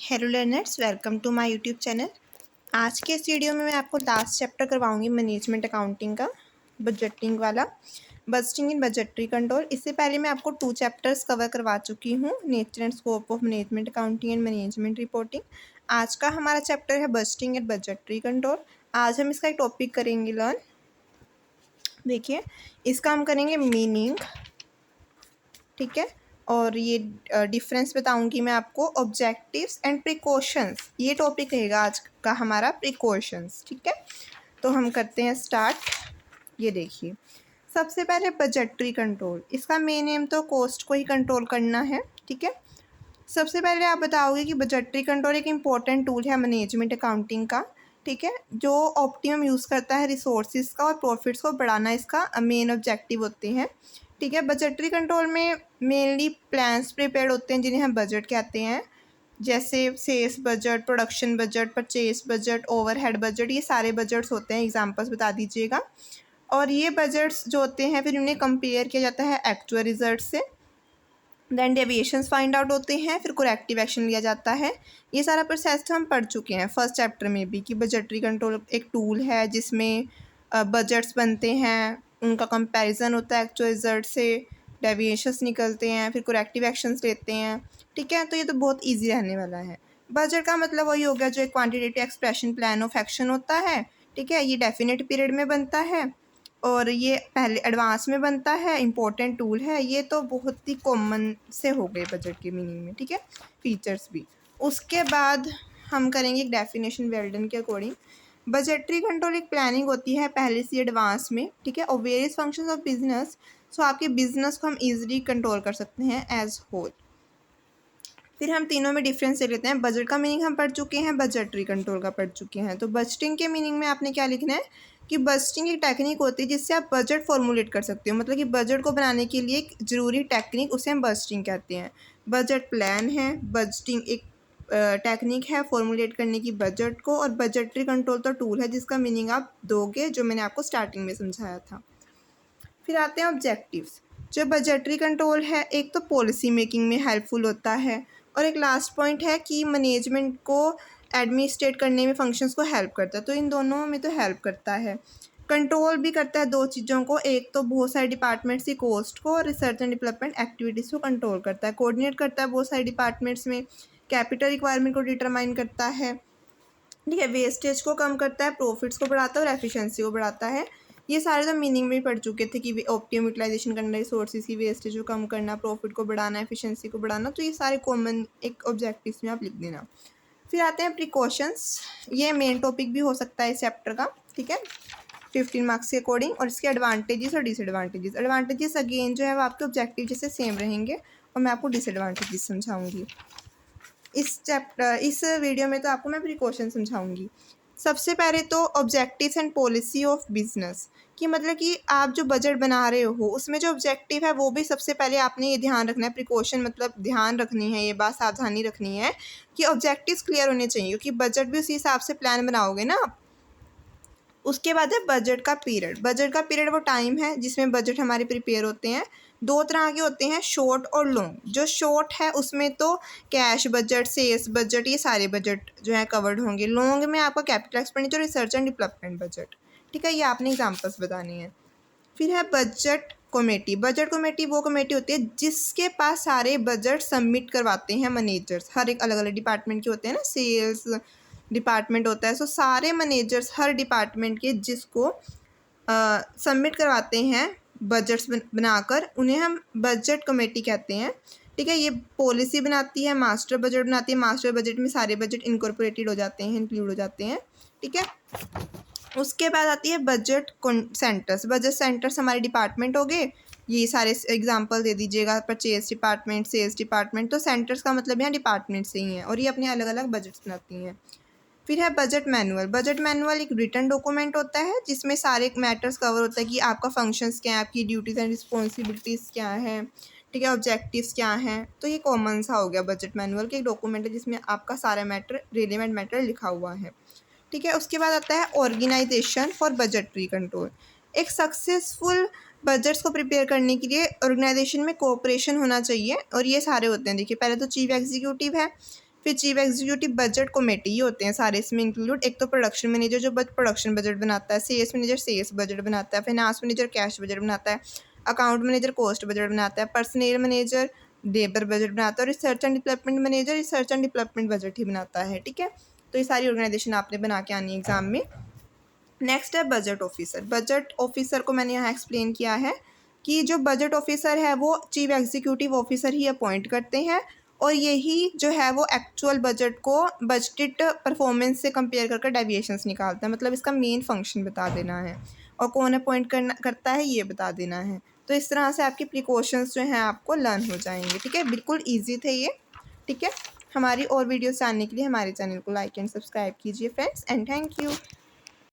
Hello learners, welcome to my YouTube channel. आज के इस वीडियो में मैं आपको लास्ट चैप्टर करवाऊंगी मैनेजमेंट अकाउंटिंग का, बजटिंग वाला, बजटिंग इन बजटरी कंट्रोल। इससे पहले मैं आपको 2 चैप्टर्स कवर करवा चुकी हूँ, nature and scope of management accounting and management reporting. आज का हमारा चैप्टर है बजटिंग एंड बजटरी कंट्रोल। आज हम इसका एक टॉपिक करेंगे लर्न। देखिए, इसका हम करेंगे मीनिंग, ठीक है, और ये डिफरेंस बताऊंगी मैं आपको, ऑब्जेक्टिव्स एंड प्रिकॉशंस, ये टॉपिक रहेगा आज का हमारा, प्रिकॉशंस। ठीक है, तो हम करते हैं स्टार्ट। ये देखिए, सबसे पहले बजटरी कंट्रोल। इसका मेन एम तो कॉस्ट को ही कंट्रोल करना है। ठीक है, सबसे पहले आप बताओगे कि बजटरी कंट्रोल एक इम्पॉर्टेंट टूल है मैनेजमेंट अकाउंटिंग का। ठीक है, जो ऑप्टिमम यूज़ करता है रिसोर्सिस का और प्रॉफिट्स को बढ़ाना, इसका मेन ऑब्जेक्टिव होते हैं। ठीक है, बजटरी कंट्रोल में मेनली प्लान्स प्रिपेयर होते हैं जिन्हें हम बजट कहते हैं, जैसे sales budget, production budget, purchase budget, overhead budget, ये सारे बजट्स होते हैं। एग्जांपल्स बता दीजिएगा। और ये बजट्स जो होते हैं फिर उन्हें कंपेयर किया जाता है एक्चुअल रिजल्ट से। देन डेविएशंस फाइंड आउट होते हैं, फिर करेक्टिव एक्शन लिया जाता है। ये सारा प्रोसेस तो हम पढ़ चुके हैं फर्स्ट चैप्टर में भी, कि बजटरी कंट्रोल एक टूल है जिसमें बजट्स बनते हैं, उनका कंपैरिजन होता है एक्चुअल रिजल्ट से, डेविएशंस निकलते हैं, फिर करेक्टिव एक्शंस लेते हैं। ठीक है, तो ये तो बहुत ईजी रहने वाला है। बजट का मतलब वही हो गया जो एक quantitative expression plan of action होता है। ठीक है, ये डेफिनेट पीरियड में बनता है और ये पहले एडवांस में बनता है, इम्पोर्टेंट टूल है। ये तो बहुत ही कॉमन से हो गए बजट के मीनिंग में। ठीक है, फीचर्स भी। उसके बाद हम करेंगे एक डेफिनेशन वेल्डन के अकॉर्डिंग। बजटरी कंट्रोल एक प्लानिंग होती है पहले से एडवांस में। ठीक है, और वेरियस फंक्शंस ऑफ बिजनेस, सो आपके बिजनेस को हम ईजिली कंट्रोल कर सकते हैं एज होल। फिर हम तीनों में डिफरेंस ले लेते हैं। बजट का मीनिंग हम पढ़ चुके हैं, बजटरी कंट्रोल का पढ़ चुके हैं। तो बजटिंग के मीनिंग में आपने क्या लिखना है कि बजटिंग एक टेक्निक होती है जिससे आप बजट फॉर्मुलेट कर सकते हो। मतलब कि बजट को बनाने के लिए एक ज़रूरी टेक्निक, उसे हम बजटिंग कहते हैं। बजट प्लान है, बजटिंग एक टेक्निक है फॉर्मुलेट करने की बजट को, और बजटरी कंट्रोल तो टूल है जिसका मीनिंग आप दोगे, जो मैंने आपको स्टार्टिंग में समझाया था। फिर आते हैं ऑब्जेक्टिव्स। जो बजटरी कंट्रोल है, एक तो पॉलिसी मेकिंग में हेल्पफुल होता है, और एक लास्ट पॉइंट है कि मैनेजमेंट को एडमिनिस्ट्रेट करने में फंक्शंस को हेल्प करता है। तो इन दोनों में तो हेल्प करता है। कंट्रोल भी करता है दो चीज़ों को, एक तो बहुत सारे डिपार्टमेंट्स की कॉस्ट को और रिसर्च एंड डेवलपमेंट एक्टिविटीज़ को कंट्रोल करता है, कोऑर्डिनेट करता है बहुत सारे डिपार्टमेंट्स में, कैपिटल रिक्वायरमेंट को डिटरमाइन करता है। ठीक है, वेस्टेज को कम करता है, प्रॉफिट्स को बढ़ाता है और एफिशिएंसी को बढ़ाता है। ये सारे तो मीनिंग में ही पढ़ चुके थे कि ऑप्टिमम यूटिलाइजेशन करना, रिसोर्सेज की वेस्टेज को कम करना, प्रॉफिट को बढ़ाना, एफिशिएंसी को बढ़ाना। तो ये सारे कॉमन एक ऑब्जेक्टिव्स में आप लिख देना। फिर आते हैं प्रिकॉशंस। ये मेन टॉपिक भी हो सकता है इस चैप्टर का। ठीक है, 15 मार्क्स के अकॉर्डिंग। और इसके एडवांटेजेस और डिसएडवांटेजेस। एडवांटेजेस अगेन जो है वो आपके ऑब्जेक्टिव जैसे सेम रहेंगे, और मैं आपको डिसएडवांटेजेस समझाऊंगी इस वीडियो में। तो आपको मैं प्रिकॉशन समझाऊंगी। सबसे पहले तो objectives and policy of business, कि मतलब कि आप जो बजट बना रहे हो उसमें जो ऑब्जेक्टिव है वो भी सबसे पहले आपने ये ध्यान रखना है। प्रिकॉशन मतलब ध्यान रखनी है, ये बात सावधानी रखनी है कि ऑब्जेक्टिव्स क्लियर होने चाहिए, क्योंकि बजट भी उसी हिसाब से प्लान बनाओगे ना आप। उसके बाद है बजट का पीरियड। बजट का पीरियड वो टाइम है जिसमें बजट हमारे प्रिपेयर होते हैं। दो तरह के होते हैं, शॉर्ट और लॉन्ग। जो शॉर्ट है उसमें तो कैश बजट, सेल्स बजट, ये सारे बजट जो है कवर्ड होंगे। लॉन्ग में आपका capital expenditure, research and development budget. ठीक है, ये आपने एग्जाम्पल्स बताने हैं। फिर है बजट कमेटी। बजट कमेटी वो कमेटी होती है जिसके पास सारे बजट सबमिट करवाते हैं मैनेजर्स। हर एक अलग अलग डिपार्टमेंट के होते हैं ना, सेल्स डिपार्टमेंट होता है, सो सारे मैनेजर्स हर डिपार्टमेंट के जिसको सबमिट करवाते हैं बजट्स बनाकर, उन्हें हम बजट कमेटी कहते हैं। ठीक है, ये पॉलिसी बनाती है, मास्टर बजट बनाती है। मास्टर बजट में सारे बजट इनकॉर्पोरेटेड हो जाते हैं, इंक्लूड हो जाते हैं। ठीक है, उसके बाद आती है बजट सेंटर्स। बजट सेंटर्स हमारे डिपार्टमेंट हो गए। ये सारे एग्जांपल दे दीजिएगा, परचेज डिपार्टमेंट, सेल्स डिपार्टमेंट। तो सेंटर्स का मतलब यहाँ डिपार्टमेंट से ही है, और ये अपने अलग अलग बजट्स बनाती हैं। फिर है बजट मैनुअल। बजट मैनुअल एक रिटन डॉक्यूमेंट होता है जिसमें सारे मैटर्स कवर होता है कि आपका फंक्शंस क्या है, आपकी ड्यूटीज़ एंड रिस्पॉन्सिबिलिटीज़ क्या हैं। ठीक है, ऑब्जेक्टिव्स क्या हैं। तो ये कॉमन सा हो गया बजट मैनुअल के एक डॉक्यूमेंट है जिसमें आपका सारा मैटर, रिलेवेंट मैटर लिखा हुआ है। ठीक है, उसके बाद आता है ऑर्गेनाइजेशन फॉर बजटरी कंट्रोल। एक सक्सेसफुल बजट्स को प्रिपेयर करने के लिए ऑर्गेनाइजेशन में कोऑपरेशन होना चाहिए, और ये सारे होते हैं। देखिए, पहले तो चीफ एग्जीक्यूटिव है, फिर चीफ एग्जीक्यूटिव बजट कमेटी होते हैं सारे इसमें इंक्लूड। एक तो प्रोडक्शन मैनेजर जो प्रोडक्शन बजट बनाता है, सेल्स मैनेजर सेल्स बजट बनाता है, फाइनेंस मैनेजर कैश बजट बनाता है, अकाउंट मैनेजर कॉस्ट बजट बनाता है, पर्सनल मैनेजर लेबर बजट बनाता है, और research and development manager research and development budget ही बनाता है। ठीक है, तो ये सारी ऑर्गेनाइजेशन आपने बना के आनी है एग्जाम में। नेक्स्ट है बजट ऑफिसर। बजट ऑफिसर को मैंने यहाँ एक्सप्लेन किया है कि जो बजट ऑफिसर है वो चीफ एग्जीक्यूटिव ऑफिसर ही अपॉइंट करते हैं, और यही जो है वो एक्चुअल बजट को बजटेड परफॉर्मेंस से कंपेयर करके डेविएशंस निकालता है। मतलब इसका मेन फंक्शन बता देना है, और कौन अपॉइंट करता है ये बता देना है। तो इस तरह से आपकी प्रिकॉशंस जो हैं आपको लर्न हो जाएंगे। ठीक है, बिल्कुल ईजी थे ये। ठीक है, हमारी और वीडियोस जानने के लिए हमारे चैनल को लाइक एंड सब्सक्राइब कीजिए फ्रेंड्स, एंड थैंक यू।